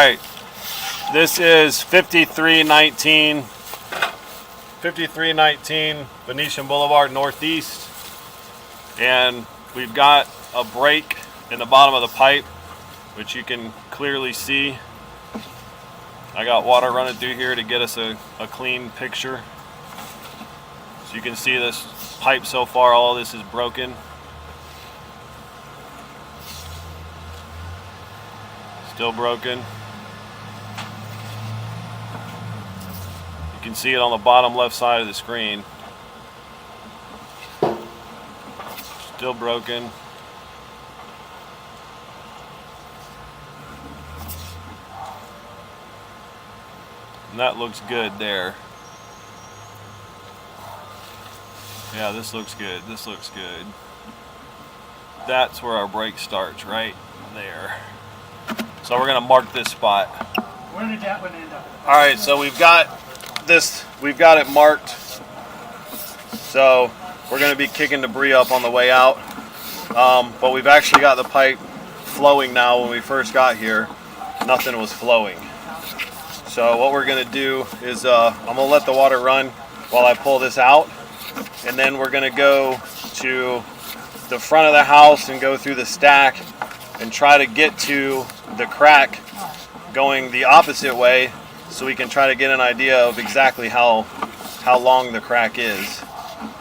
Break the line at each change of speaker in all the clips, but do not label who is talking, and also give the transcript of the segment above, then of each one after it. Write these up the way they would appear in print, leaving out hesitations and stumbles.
right, this is 5319 Venetian Boulevard Northeast, and we've got a break in the bottom of the pipe, which you can clearly see. I got water running through here to get us a clean picture. So you can see this pipe so far, all of this is broken. Still broken. You can see it on the bottom left side of the screen. Still broken. And that looks good there. Yeah, this looks good. This looks good. That's where our break starts, right there. So we're gonna mark this spot.
Where did that one end up?
All right, so we've got this. We've got it marked. So we're gonna be kicking debris up on the way out. But we've actually got the pipe flowing now. When we first got here, nothing was flowing. So what we're gonna do is I'm gonna let the water run while I pull this out, and then we're gonna go to the front of the house and go through the stack and try to get to the crack going the opposite way, so we can try to get an idea of exactly how long the crack is,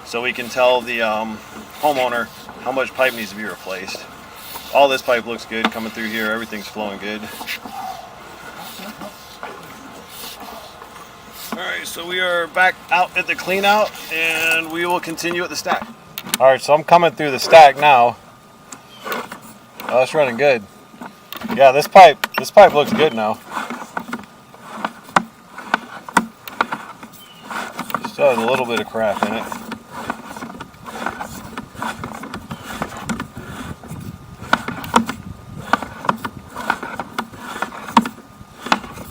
so we can tell the homeowner how much pipe needs to be replaced. All this pipe looks good coming through here. Everything's flowing good. Alright, so we are back out at the clean out, and we will continue at the stack. Alright, so I'm coming through the stack now. Oh, it's running good. Yeah, this pipe looks good now. Still has a little bit of crack in it.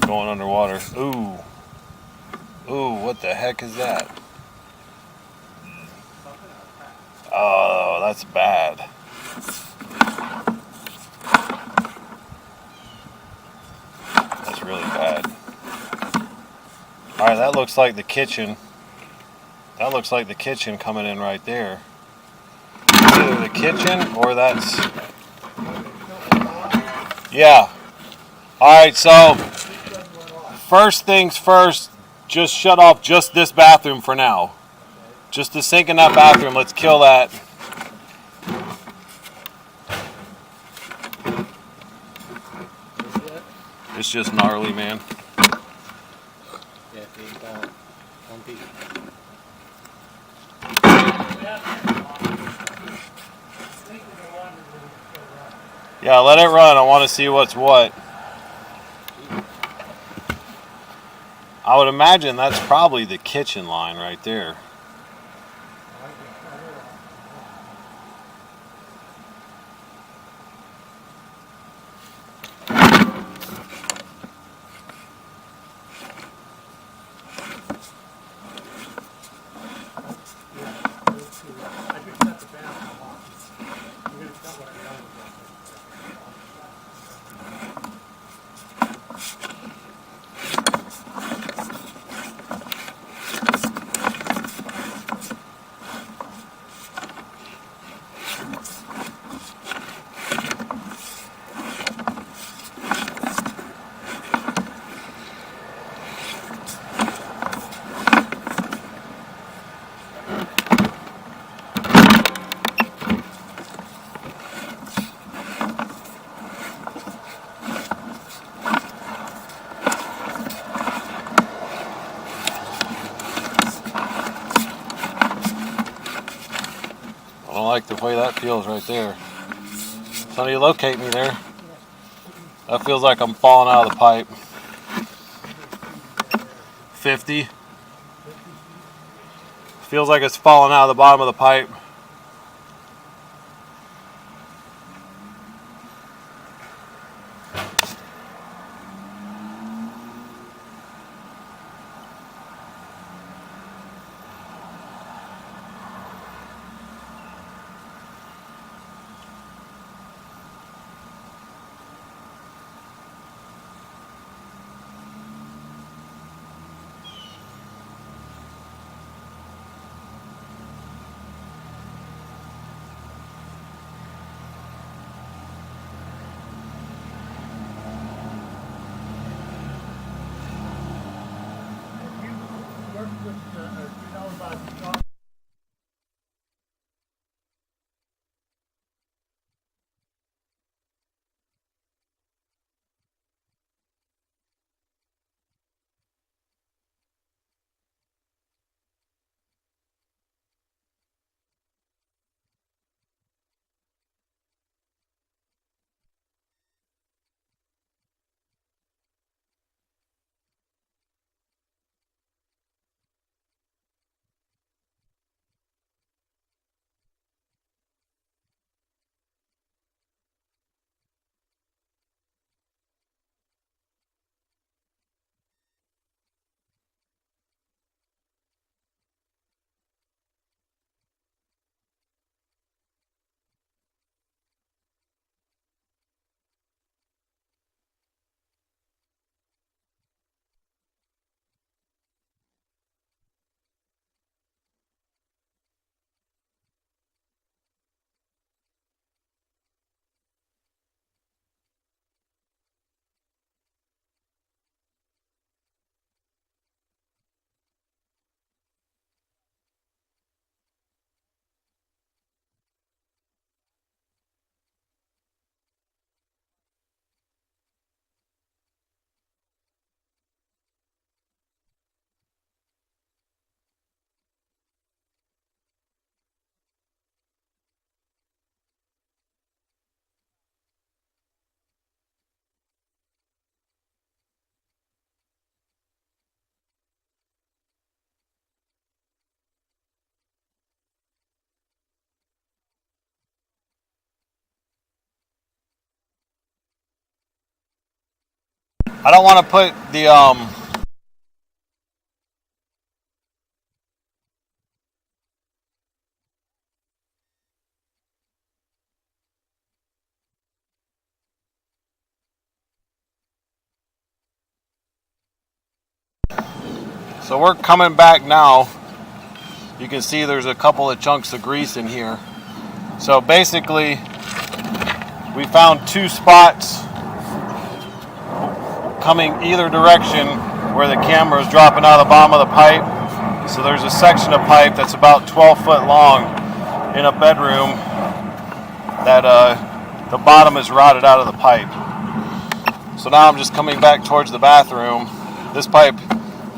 Going underwater. Ooh. Ooh, what the heck is that? Oh, that's bad. That's really bad. Alright, that looks like the kitchen. That looks like the kitchen coming in right there. Either the kitchen or that's... Yeah. Alright, so first things first, just shut off just this bathroom for now. Just the sink in that bathroom, let's kill that. It's just gnarly, man. Yeah, let it run. I want to see what's what. I would imagine that's probably the kitchen line right there. I don't like the way that feels right there. Somebody locate me there. That feels like I'm falling out of the pipe. 50. Feels like it's falling out of the bottom of the pipe. I don't want to put the so we're coming back now. You can see there's a couple of chunks of grease in here. So basically, we found two spots coming either direction where the camera is dropping out of the bottom of the pipe. So there's a section of pipe that's about 12 foot long in a bedroom that the bottom is rotted out of the pipe. So now I'm just coming back towards the bathroom. This pipe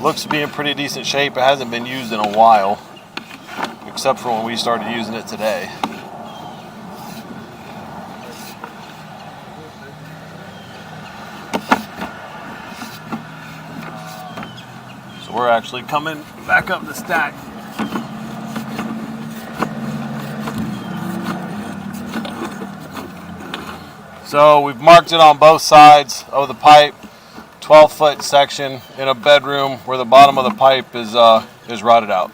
looks to be in pretty decent shape. It hasn't been used in a while, except for when we started using it today. So we're actually coming back up the stack. So we've marked it on both sides of the pipe, 12-foot section in a bedroom where the bottom of the pipe is rotted out.